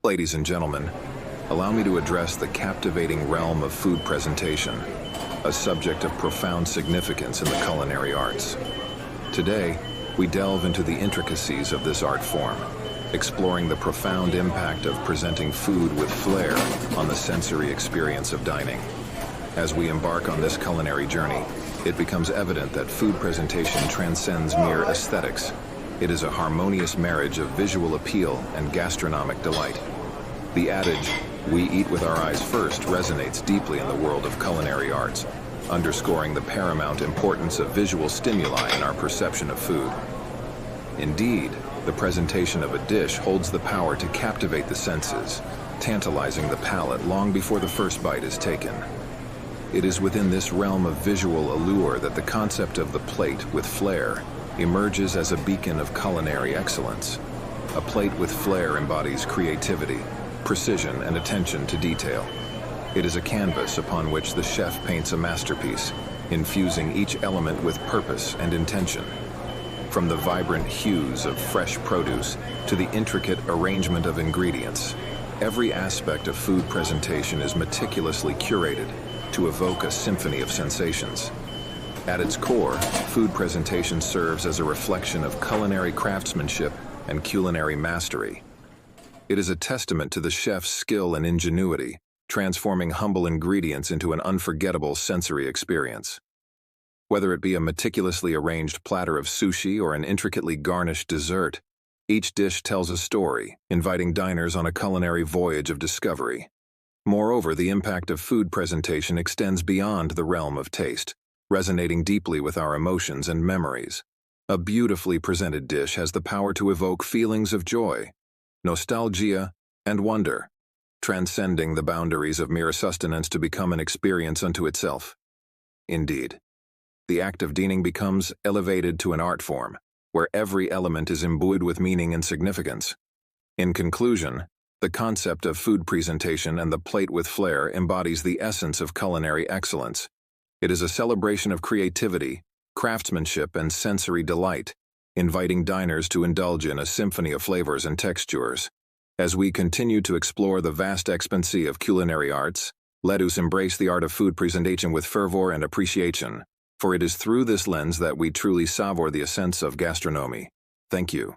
Ladies and gentlemen, allow me to address the captivating realm of food presentation, a subject of profound significance in the culinary arts. Today, we delve into the intricacies of this art form, exploring the profound impact of presenting food with flair on the sensory experience of dining. As we embark on this culinary journey, it becomes evident that food presentation transcends mere aesthetics. It is a harmonious marriage of visual appeal and gastronomic delight. The adage, "We eat with our eyes first," resonates deeply in the world of culinary arts, underscoring the paramount importance of visual stimuli in our perception of food. Indeed, the presentation of a dish holds the power to captivate the senses, tantalizing the palate long before the first bite is taken. It is within this realm of visual allure that the concept of the plate with flair emerges as a beacon of culinary excellence. A plate with flair embodies creativity, precision, and attention to detail. It is a canvas upon which the chef paints a masterpiece, infusing each element with purpose and intention. From the vibrant hues of fresh produce to the intricate arrangement of ingredients, every aspect of food presentation is meticulously curated to evoke a symphony of sensations. At its core, food presentation serves as a reflection of culinary craftsmanship and culinary mastery. It is a testament to the chef's skill and ingenuity, transforming humble ingredients into an unforgettable sensory experience. Whether it be a meticulously arranged platter of sushi or an intricately garnished dessert, each dish tells a story, inviting diners on a culinary voyage of discovery. Moreover, the impact of food presentation extends beyond the realm of taste, resonating deeply with our emotions and memories. A beautifully presented dish has the power to evoke feelings of joy, nostalgia, and wonder, transcending the boundaries of mere sustenance to become an experience unto itself. Indeed, the act of dining becomes elevated to an art form, where every element is imbued with meaning and significance. In conclusion, the concept of food presentation and the plate with flair embodies the essence of culinary excellence. It is a celebration of creativity, craftsmanship, and sensory delight, inviting diners to indulge in a symphony of flavors and textures. As we continue to explore the vast expanse of culinary arts, let us embrace the art of food presentation with fervor and appreciation, for it is through this lens that we truly savor the essence of gastronomy. Thank you.